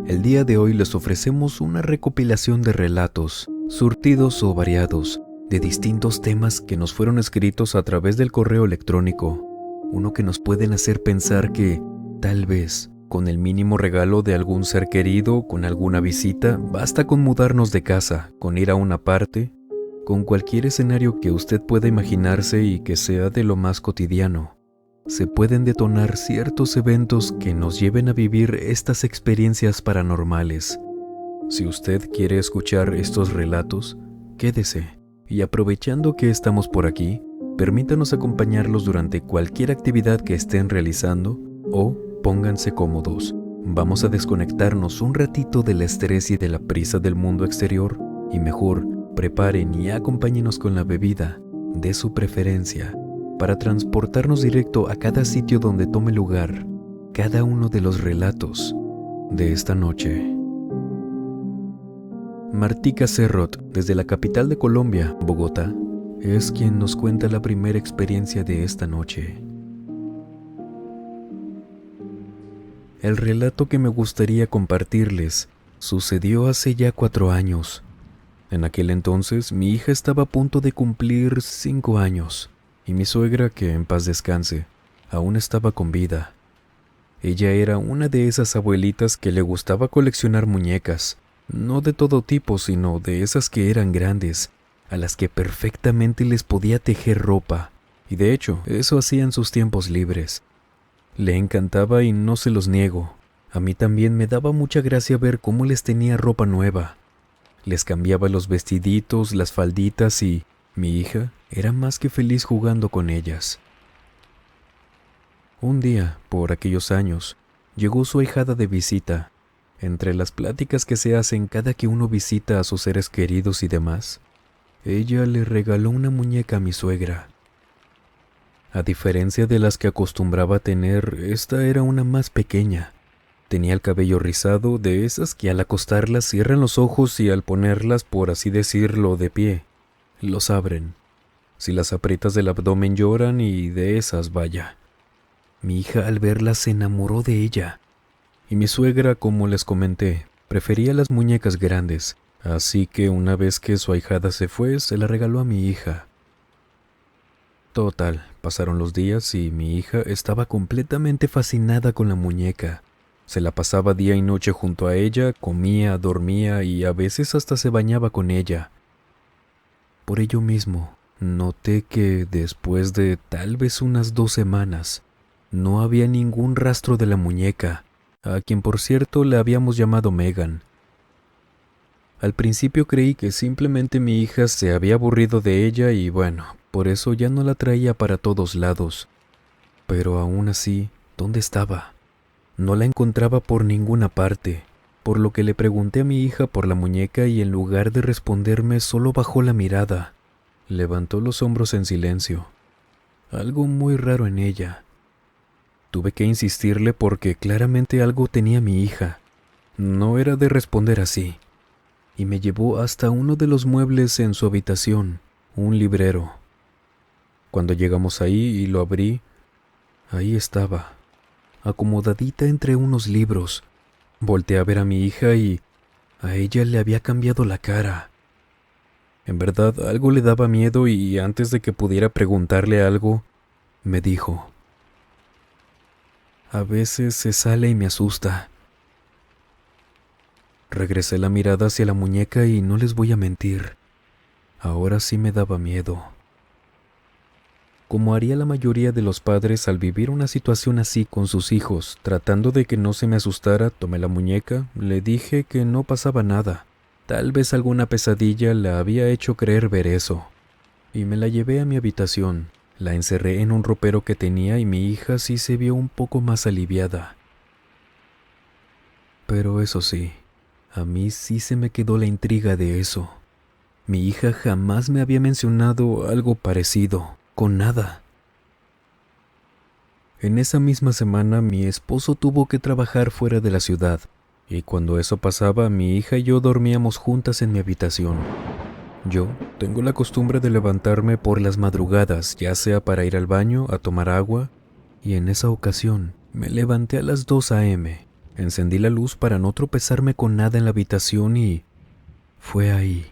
El día de hoy les ofrecemos una recopilación de relatos, surtidos o variados, de distintos temas que nos fueron escritos a través del correo electrónico, uno que nos pueden hacer pensar que, tal vez, con el mínimo regalo de algún ser querido, con alguna visita, basta con mudarnos de casa, con ir a una parte, con cualquier escenario que usted pueda imaginarse y que sea de lo más cotidiano. Se pueden detonar ciertos eventos que nos lleven a vivir estas experiencias paranormales. Si usted quiere escuchar estos relatos, quédese y aprovechando que estamos por aquí, permítanos acompañarlos durante cualquier actividad que estén realizando o pónganse cómodos. Vamos a desconectarnos un ratito del estrés y de la prisa del mundo exterior y mejor preparen y acompáñenos con la bebida de su preferencia para transportarnos directo a cada sitio donde tome lugar cada uno de los relatos de esta noche. Martica Cerrot, desde la capital de Colombia, Bogotá, es quien nos cuenta la primera experiencia de esta noche. El relato que me gustaría compartirles sucedió hace ya 4 años. En aquel entonces, mi hija estaba a punto de cumplir 5 años. Y mi suegra, que en paz descanse, aún estaba con vida. Ella era una de esas abuelitas que le gustaba coleccionar muñecas, no de todo tipo, sino de esas que eran grandes, a las que perfectamente les podía tejer ropa, y de hecho, eso hacía en sus tiempos libres. Le encantaba y no se los niego. A mí también me daba mucha gracia ver cómo les tenía ropa nueva. Les cambiaba los vestiditos, las falditas y mi hija era más que feliz jugando con ellas. Un día, por aquellos años, llegó su ahijada de visita. Entre las pláticas que se hacen cada que uno visita a sus seres queridos y demás, ella le regaló una muñeca a mi suegra. A diferencia de las que acostumbraba tener, esta era una más pequeña. Tenía el cabello rizado, de esas que al acostarlas cierran los ojos y al ponerlas, por así decirlo, de pie, los abren. Si las aprietas del abdomen lloran y de esas, vaya. Mi hija al verla se enamoró de ella. Y mi suegra, como les comenté, prefería las muñecas grandes, así que una vez que su ahijada se fue, se la regaló a mi hija. Total, pasaron los días y mi hija estaba completamente fascinada con la muñeca. Se la pasaba día y noche junto a ella, comía, dormía y a veces hasta se bañaba con ella. Por ello mismo, noté que después de tal vez unas 2 semanas, no había ningún rastro de la muñeca, a quien por cierto le habíamos llamado Megan. Al principio creí que simplemente mi hija se había aburrido de ella y bueno, por eso ya no la traía para todos lados. Pero aún así, ¿dónde estaba? No la encontraba por ninguna parte, por lo que le pregunté a mi hija por la muñeca y en lugar de responderme solo bajó la mirada. Levantó los hombros en silencio. Algo muy raro en ella. Tuve que insistirle porque claramente algo tenía mi hija. No era de responder así. Y me llevó hasta uno de los muebles en su habitación, un librero. Cuando llegamos ahí y lo abrí, ahí estaba, acomodadita entre unos libros. Volteé a ver a mi hija y a ella le había cambiado la cara. En verdad, algo le daba miedo y antes de que pudiera preguntarle algo, me dijo: "A veces se sale y me asusta". Regresé la mirada hacia la muñeca y no les voy a mentir, ahora sí me daba miedo. Como haría la mayoría de los padres al vivir una situación así con sus hijos, tratando de que no se me asustara, tomé la muñeca, le dije que no pasaba nada. Tal vez alguna pesadilla la había hecho creer ver eso. Y me la llevé a mi habitación, la encerré en un ropero que tenía y mi hija sí se vio un poco más aliviada. Pero eso sí, a mí sí se me quedó la intriga de eso. Mi hija jamás me había mencionado algo parecido. Con nada. En esa misma semana mi esposo tuvo que trabajar fuera de la ciudad, y cuando eso pasaba mi hija y yo dormíamos juntas en mi habitación. Yo tengo la costumbre de levantarme por las madrugadas, ya sea para ir al baño, a tomar agua, y en esa ocasión me levanté a las 2 a.m. Encendí la luz para no tropezarme con nada en la habitación y fue ahí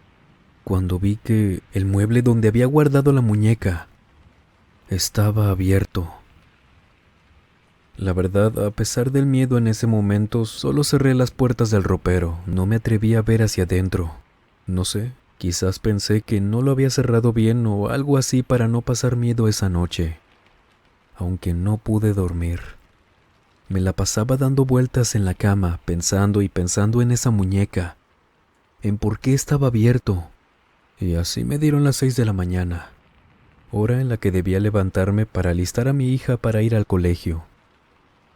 cuando vi que el mueble donde había guardado la muñeca estaba abierto. La verdad, a pesar del miedo en ese momento, solo cerré las puertas del ropero. No me atreví a ver hacia adentro. No sé, quizás pensé que no lo había cerrado bien o algo así para no pasar miedo esa noche. Aunque no pude dormir. Me la pasaba dando vueltas en la cama, pensando y pensando en esa muñeca, en por qué estaba abierto. Y así me dieron las 6 de la mañana, hora en la que debía levantarme para alistar a mi hija para ir al colegio.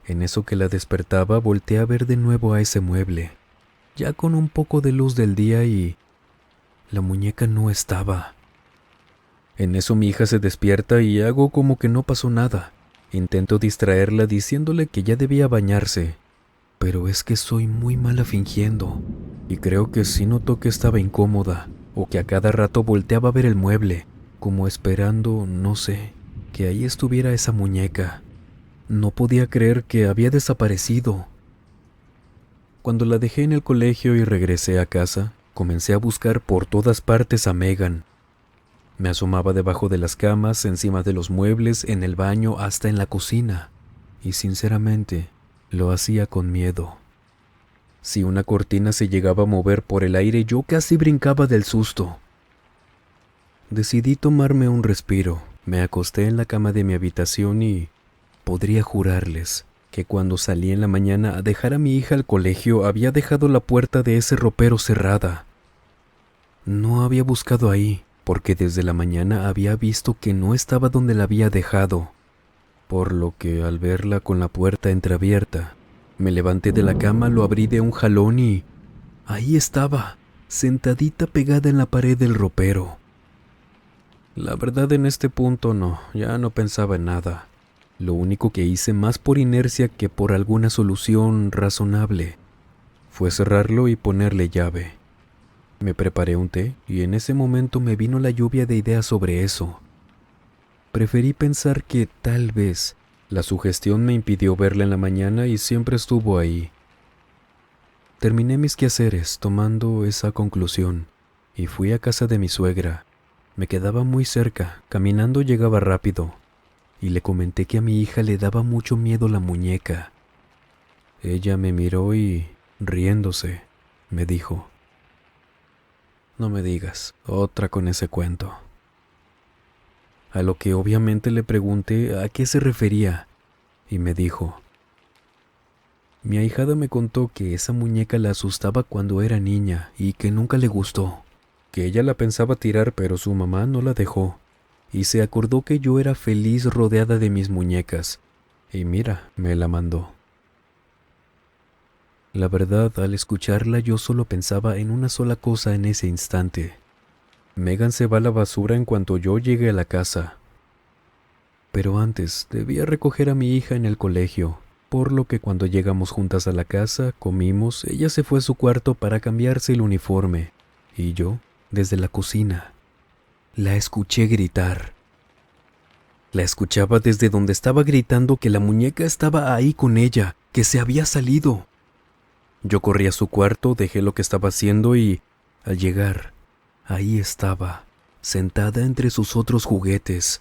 En eso que la despertaba, volteé a ver de nuevo a ese mueble, ya con un poco de luz del día y la muñeca no estaba. En eso mi hija se despierta y hago como que no pasó nada. Intento distraerla diciéndole que ya debía bañarse, pero es que soy muy mala fingiendo, y creo que sí notó que estaba incómoda, o que a cada rato volteaba a ver el mueble, como esperando, no sé, que ahí estuviera esa muñeca. No podía creer que había desaparecido. Cuando la dejé en el colegio y regresé a casa, comencé a buscar por todas partes a Megan. Me asomaba debajo de las camas, encima de los muebles, en el baño, hasta en la cocina. Y sinceramente, lo hacía con miedo. Si una cortina se llegaba a mover por el aire, yo casi brincaba del susto. Decidí tomarme un respiro. Me acosté en la cama de mi habitación y podría jurarles que cuando salí en la mañana a dejar a mi hija al colegio había dejado la puerta de ese ropero cerrada. No había buscado ahí, porque desde la mañana había visto que no estaba donde la había dejado, por lo que al verla con la puerta entreabierta, me levanté de la cama, lo abrí de un jalón y ahí estaba, sentadita pegada en la pared del ropero. La verdad en este punto ya no pensaba en nada. Lo único que hice más por inercia que por alguna solución razonable fue cerrarlo y ponerle llave. Me preparé un té y en ese momento me vino la lluvia de ideas sobre eso. Preferí pensar que tal vez la sugestión me impidió verla en la mañana y siempre estuvo ahí. Terminé mis quehaceres tomando esa conclusión y fui a casa de mi suegra. Me quedaba muy cerca, caminando llegaba rápido, y le comenté que a mi hija le daba mucho miedo la muñeca. Ella me miró y, riéndose, me dijo: «No me digas, otra con ese cuento». A lo que obviamente le pregunté a qué se refería, y me dijo: «Mi ahijada me contó que esa muñeca la asustaba cuando era niña y que nunca le gustó, que ella la pensaba tirar pero su mamá no la dejó, y se acordó que yo era feliz rodeada de mis muñecas, y mira, me la mandó». La verdad, al escucharla yo solo pensaba en una sola cosa en ese instante. Megan se va a la basura en cuanto yo llegue a la casa. Pero antes debía recoger a mi hija en el colegio, por lo que cuando llegamos juntas a la casa, comimos, ella se fue a su cuarto para cambiarse el uniforme, y yo, desde la cocina, la escuché gritar. La escuchaba desde donde estaba gritando que la muñeca estaba ahí con ella, que se había salido. Yo corrí a su cuarto, dejé lo que estaba haciendo y, al llegar, ahí estaba, sentada entre sus otros juguetes.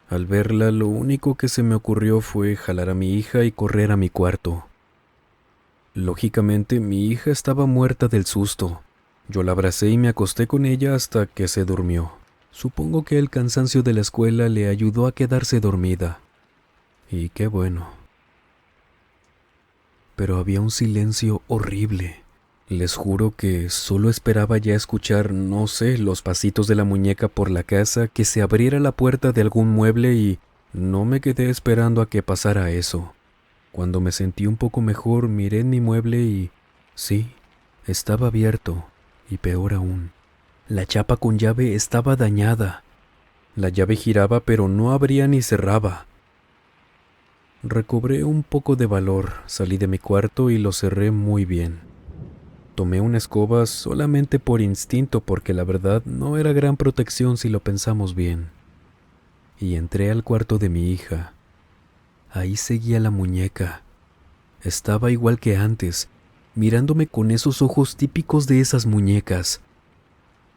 Al verla, lo único que se me ocurrió fue jalar a mi hija y correr a mi cuarto. Lógicamente, mi hija estaba muerta del susto. Yo la abracé y me acosté con ella hasta que se durmió. Supongo que el cansancio de la escuela le ayudó a quedarse dormida. Y qué bueno. Pero había un silencio horrible. Les juro que solo esperaba ya escuchar, no sé, los pasitos de la muñeca por la casa, que se abriera la puerta de algún mueble y no me quedé esperando a que pasara eso. Cuando me sentí un poco mejor, miré en mi mueble y sí, estaba abierto, y peor aún, la chapa con llave estaba dañada. La llave giraba pero no abría ni cerraba. Recobré un poco de valor, salí de mi cuarto y lo cerré muy bien. Tomé una escoba solamente por instinto porque la verdad no era gran protección si lo pensamos bien. Y entré al cuarto de mi hija. Ahí seguía la muñeca. Estaba igual que antes, mirándome con esos ojos típicos de esas muñecas.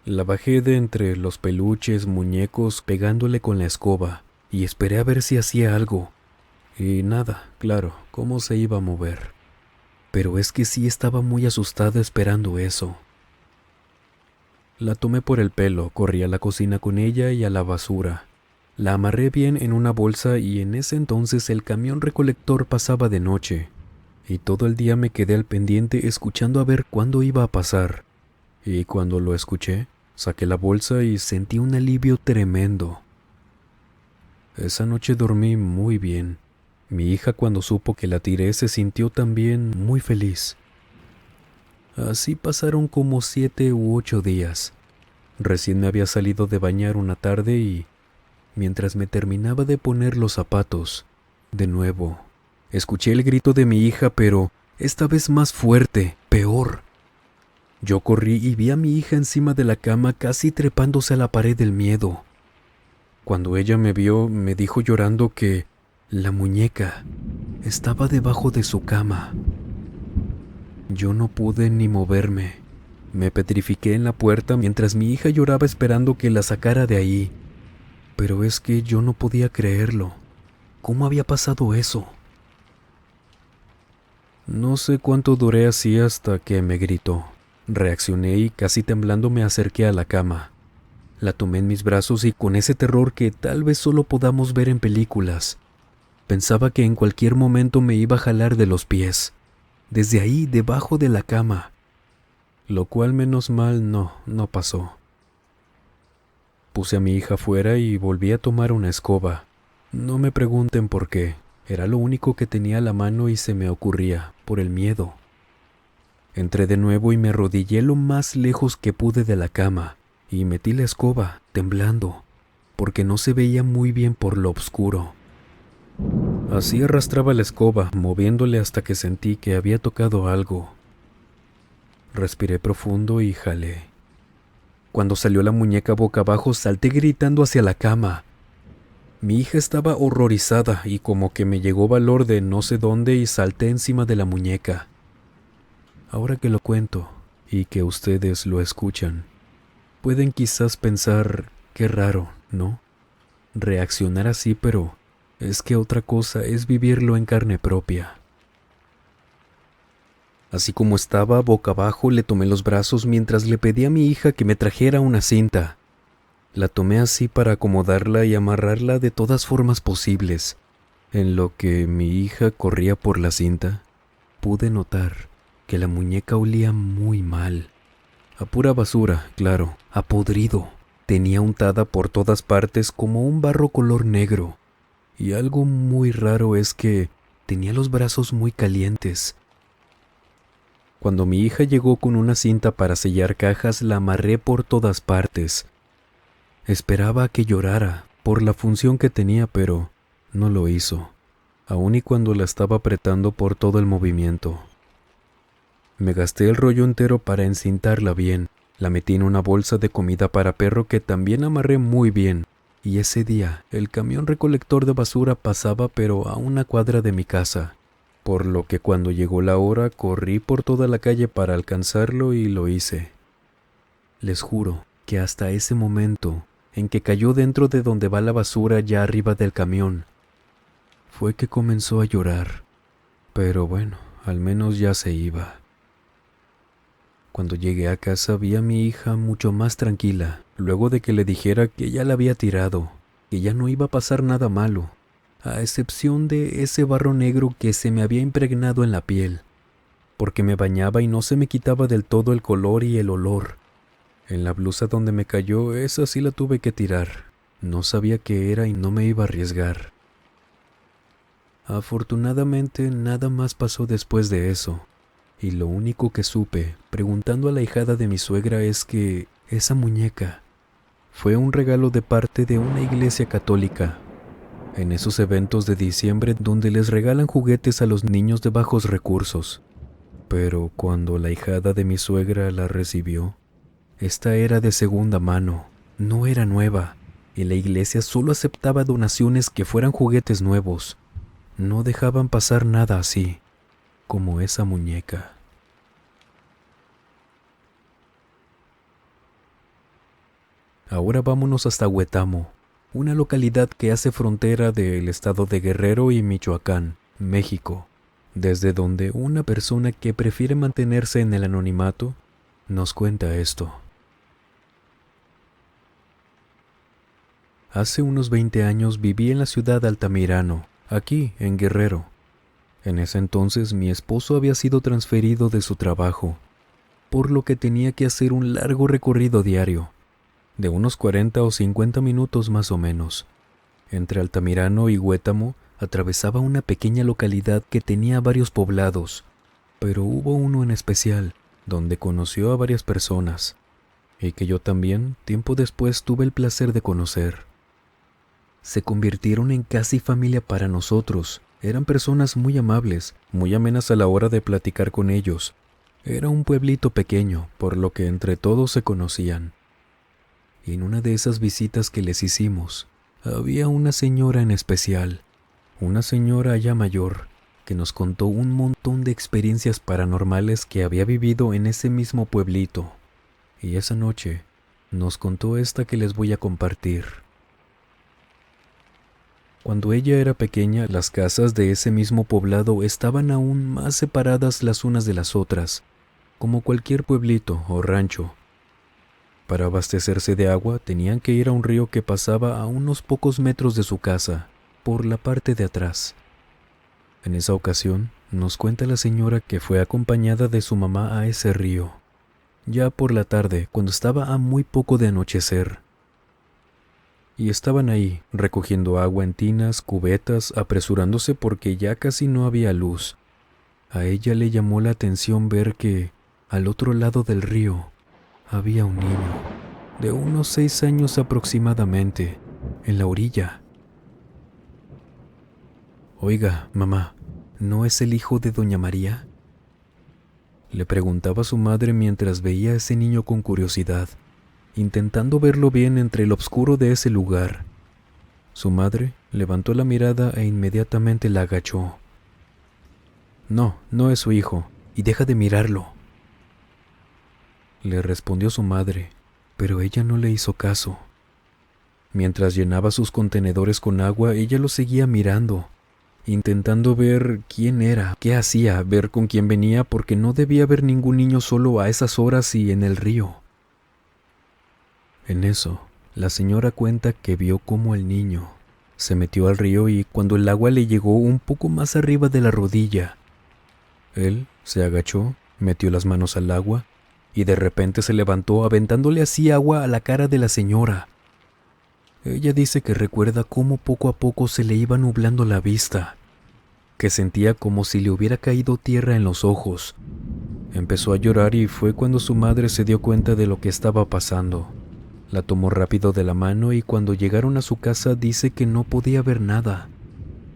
La bajé de entre los peluches, muñecos, pegándole con la escoba, y esperé a ver si hacía algo. Y nada, claro, cómo se iba a mover. Pero es que sí estaba muy asustada esperando eso. La tomé por el pelo, corrí a la cocina con ella y a la basura. La amarré bien en una bolsa y en ese entonces el camión recolector pasaba de noche. Y todo el día me quedé al pendiente escuchando a ver cuándo iba a pasar. Y cuando lo escuché, saqué la bolsa y sentí un alivio tremendo. Esa noche dormí muy bien. Mi hija, cuando supo que la tiré, se sintió también muy feliz. Así pasaron como 7 u 8 días. Recién me había salido de bañar una tarde y, mientras me terminaba de poner los zapatos, de nuevo, escuché el grito de mi hija, pero esta vez más fuerte, peor. Yo corrí y vi a mi hija encima de la cama, casi trepándose a la pared del miedo. Cuando ella me vio, me dijo llorando que la muñeca estaba debajo de su cama. Yo no pude ni moverme. Me petrifiqué en la puerta mientras mi hija lloraba esperando que la sacara de ahí. Pero es que yo no podía creerlo. ¿Cómo había pasado eso? No sé cuánto duré así hasta que me gritó. Reaccioné y casi temblando me acerqué a la cama. La tomé en mis brazos y con ese terror que tal vez solo podamos ver en películas, pensaba que en cualquier momento me iba a jalar de los pies, desde ahí debajo de la cama, lo cual menos mal no pasó. Puse a mi hija fuera y volví a tomar una escoba. No me pregunten por qué, era lo único que tenía a la mano y se me ocurría, por el miedo. Entré de nuevo y me arrodillé lo más lejos que pude de la cama y metí la escoba, temblando, porque no se veía muy bien por lo oscuro. Así arrastraba la escoba, moviéndole hasta que sentí que había tocado algo. Respiré profundo y jalé. Cuando salió la muñeca boca abajo, salté gritando hacia la cama. Mi hija estaba horrorizada y como que me llegó valor de no sé dónde y salté encima de la muñeca. Ahora que lo cuento y que ustedes lo escuchan, pueden quizás pensar qué raro, ¿no? Reaccionar así, pero es que otra cosa es vivirlo en carne propia. Así como estaba, boca abajo, le tomé los brazos mientras le pedí a mi hija que me trajera una cinta. La tomé así para acomodarla y amarrarla de todas formas posibles. En lo que mi hija corría por la cinta, pude notar que la muñeca olía muy mal. A pura basura, claro, a podrido. Tenía untada por todas partes como un barro color negro. Y algo muy raro es que tenía los brazos muy calientes. Cuando mi hija llegó con una cinta para sellar cajas, la amarré por todas partes. Esperaba a que llorara por la función que tenía, pero no lo hizo, aun y cuando la estaba apretando por todo el movimiento. Me gasté el rollo entero para encintarla bien. La metí en una bolsa de comida para perro que también amarré muy bien. Y ese día, el camión recolector de basura pasaba pero a una cuadra de mi casa. Por lo que cuando llegó la hora, corrí por toda la calle para alcanzarlo y lo hice. Les juro que hasta ese momento, en que cayó dentro de donde va la basura ya arriba del camión, fue que comenzó a llorar. Pero bueno, al menos ya se iba. Cuando llegué a casa vi a mi hija mucho más tranquila, luego de que le dijera que ya la había tirado, que ya no iba a pasar nada malo, a excepción de ese barro negro que se me había impregnado en la piel, porque me bañaba y no se me quitaba del todo el color y el olor. En la blusa donde me cayó, esa sí la tuve que tirar. No sabía qué era y no me iba a arriesgar. Afortunadamente, nada más pasó después de eso. Y lo único que supe, preguntando a la ahijada de mi suegra, es que esa muñeca fue un regalo de parte de una iglesia católica. En esos eventos de diciembre donde les regalan juguetes a los niños de bajos recursos. Pero cuando la ahijada de mi suegra la recibió, esta era de segunda mano, no era nueva, y la iglesia solo aceptaba donaciones que fueran juguetes nuevos. No dejaban pasar nada así. como esa muñeca. Ahora vámonos hasta Huetamo, una localidad que hace frontera del estado de Guerrero y Michoacán, México, desde donde una persona que prefiere mantenerse en el anonimato nos cuenta esto. Hace unos 20 años viví en la ciudad de Altamirano, aquí en Guerrero. En ese entonces mi esposo había sido transferido de su trabajo, por lo que tenía que hacer un largo recorrido diario, de unos 40 o 50 minutos más o menos. Entre Altamirano y Huetamo atravesaba una pequeña localidad que tenía varios poblados, pero hubo uno en especial donde conoció a varias personas, y que yo también, tiempo después, tuve el placer de conocer. Se convirtieron en casi familia para nosotros. Eran personas muy amables, muy amenas a la hora de platicar con ellos. Era un pueblito pequeño, por lo que entre todos se conocían. Y en una de esas visitas que les hicimos, había una señora en especial, una señora ya mayor, que nos contó un montón de experiencias paranormales que había vivido en ese mismo pueblito. Y esa noche nos contó esta que les voy a compartir. Cuando ella era pequeña, las casas de ese mismo poblado estaban aún más separadas las unas de las otras, como cualquier pueblito o rancho. Para abastecerse de agua tenían que ir a un río que pasaba a unos pocos metros de su casa, por la parte de atrás. En esa ocasión, nos cuenta la señora que fue acompañada de su mamá a ese río, ya por la tarde, cuando estaba a muy poco de anochecer. Y estaban ahí, recogiendo agua en tinas, cubetas, apresurándose porque ya casi no había luz. A ella le llamó la atención ver que, al otro lado del río, había un niño, de unos 6 años aproximadamente, en la orilla. «Oiga, mamá, ¿no es el hijo de doña María?», le preguntaba su madre mientras veía a ese niño con curiosidad, intentando verlo bien entre el oscuro de ese lugar. Su madre levantó la mirada e inmediatamente la agachó. «No, no es su hijo, y deja de mirarlo», le respondió su madre, pero ella no le hizo caso. Mientras llenaba sus contenedores con agua, ella lo seguía mirando, intentando ver quién era, qué hacía, ver con quién venía, porque no debía haber ningún niño solo a esas horas y en el río. En eso, la señora cuenta que vio cómo el niño se metió al río y cuando el agua le llegó un poco más arriba de la rodilla, él se agachó, metió las manos al agua y de repente se levantó aventándole así agua a la cara de la señora. Ella dice que recuerda cómo poco a poco se le iba nublando la vista, que sentía como si le hubiera caído tierra en los ojos. Empezó a llorar y fue cuando su madre se dio cuenta de lo que estaba pasando. La tomó rápido de la mano y cuando llegaron a su casa dice que no podía ver nada.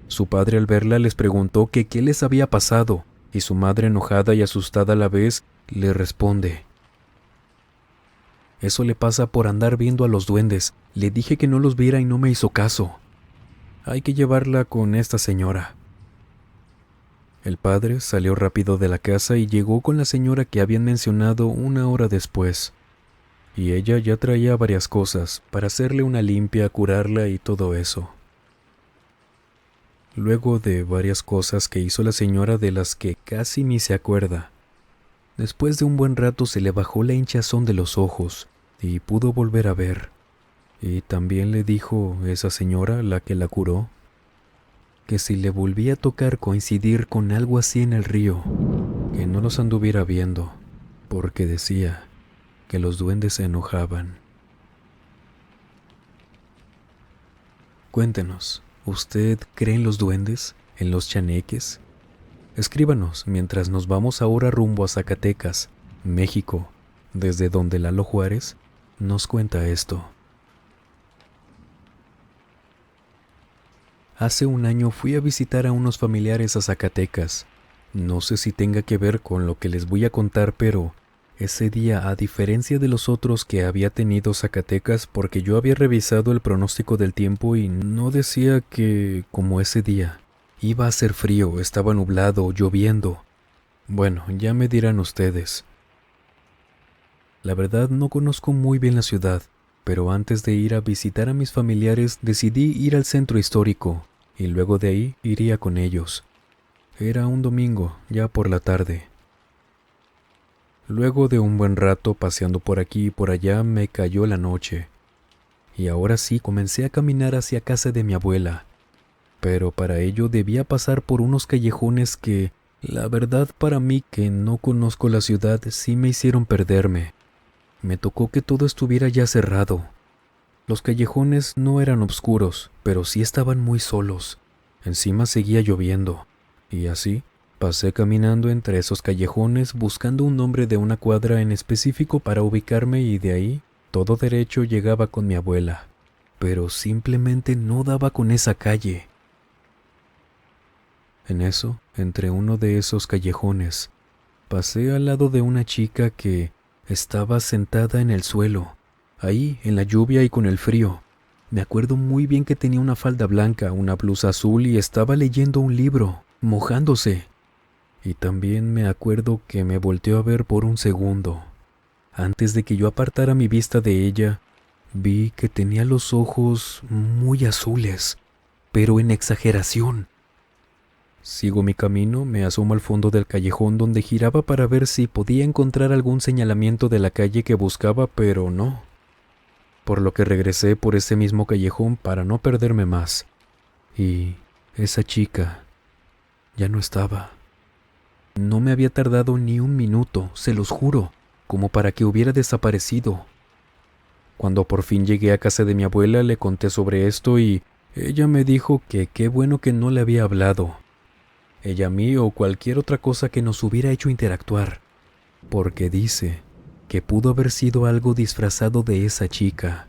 Su padre al verla les preguntó que qué les había pasado y su madre, enojada y asustada a la vez, le responde: «Eso le pasa por andar viendo a los duendes. Le dije que no los viera y no me hizo caso. Hay que llevarla con esta señora». El padre salió rápido de la casa y llegó con la señora que habían mencionado una hora después. Y ella ya traía varias cosas para hacerle una limpia, curarla y todo eso. Luego de varias cosas que hizo la señora de las que casi ni se acuerda, después de un buen rato se le bajó la hinchazón de los ojos y pudo volver a ver. Y también le dijo esa señora, la que la curó, que si le volvía a tocar coincidir con algo así en el río, que no los anduviera viendo, porque decía que los duendes se enojaban. Cuéntenos, ¿usted cree en los duendes? ¿En los chaneques? Escríbanos mientras nos vamos ahora rumbo a Zacatecas, México, desde donde Lalo Juárez nos cuenta esto. Hace un año fui a visitar a unos familiares a Zacatecas. No sé si tenga que ver con lo que les voy a contar, pero ese día, a diferencia de los otros que había tenido Zacatecas, porque yo había revisado el pronóstico del tiempo y no decía que, como ese día, iba a hacer frío, estaba nublado, lloviendo, Bueno, ya me dirán ustedes. La verdad no conozco muy bien la ciudad, pero antes de ir a visitar a mis familiares decidí ir al centro histórico y luego de ahí iría con ellos. Era un domingo, ya por la tarde. Luego de un buen rato paseando por aquí y por allá me cayó la noche. Y ahora sí comencé a caminar hacia casa de mi abuela. Pero para ello debía pasar por unos callejones que, la verdad para mí que no conozco la ciudad, sí me hicieron perderme. Me tocó que todo estuviera ya cerrado. Los callejones no eran oscuros, pero sí estaban muy solos. Encima seguía lloviendo. Y así, pasé caminando entre esos callejones buscando un nombre de una cuadra en específico para ubicarme y de ahí, todo derecho llegaba con mi abuela. Pero simplemente no daba con esa calle. En eso, entre uno de esos callejones, pasé al lado de una chica que estaba sentada en el suelo, ahí en la lluvia y con el frío. Me acuerdo muy bien que tenía una falda blanca, una blusa azul y estaba leyendo un libro, mojándose. Y también me acuerdo que me volteó a ver por un segundo. Antes de que yo apartara mi vista de ella, vi que tenía los ojos muy azules, pero en exageración. Sigo mi camino, me asomo al fondo del callejón donde giraba para ver si podía encontrar algún señalamiento de la calle que buscaba, pero no. Por lo que regresé por ese mismo callejón para no perderme más. Y esa chica ya no estaba. No me había tardado ni un minuto, se los juro, como para que hubiera desaparecido. Cuando por fin llegué a casa de mi abuela le conté sobre esto y ella me dijo que qué bueno que no le había hablado. Ella a mí o cualquier otra cosa que nos hubiera hecho interactuar, porque dice que pudo haber sido algo disfrazado de esa chica,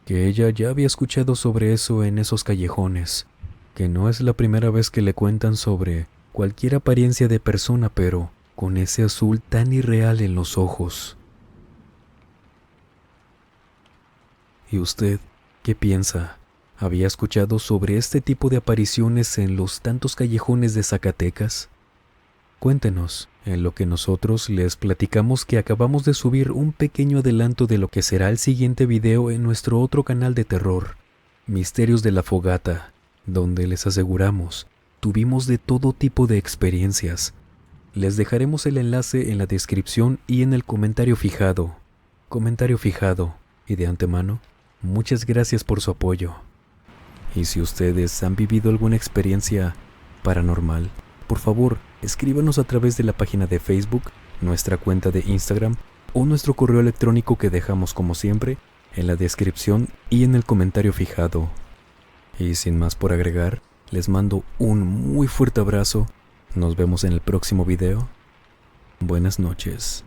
que ella ya había escuchado sobre eso en esos callejones, que no es la primera vez que le cuentan sobre cualquier apariencia de persona, pero con ese azul tan irreal en los ojos. ¿Y usted qué piensa? ¿Había escuchado sobre este tipo de apariciones en los tantos callejones de Zacatecas? Cuéntenos, en lo que nosotros les platicamos que acabamos de subir un pequeño adelanto de lo que será el siguiente video en nuestro otro canal de terror, Misterios de la Fogata, donde les aseguramos, tuvimos de todo tipo de experiencias. Les dejaremos el enlace en la descripción y en el comentario fijado. Y de antemano, muchas gracias por su apoyo. Y si ustedes han vivido alguna experiencia paranormal, por favor, escríbanos a través de la página de Facebook, nuestra cuenta de Instagram o nuestro correo electrónico que dejamos como siempre en la descripción y en el comentario fijado. Y sin más por agregar, les mando un muy fuerte abrazo. Nos vemos en el próximo video. Buenas noches.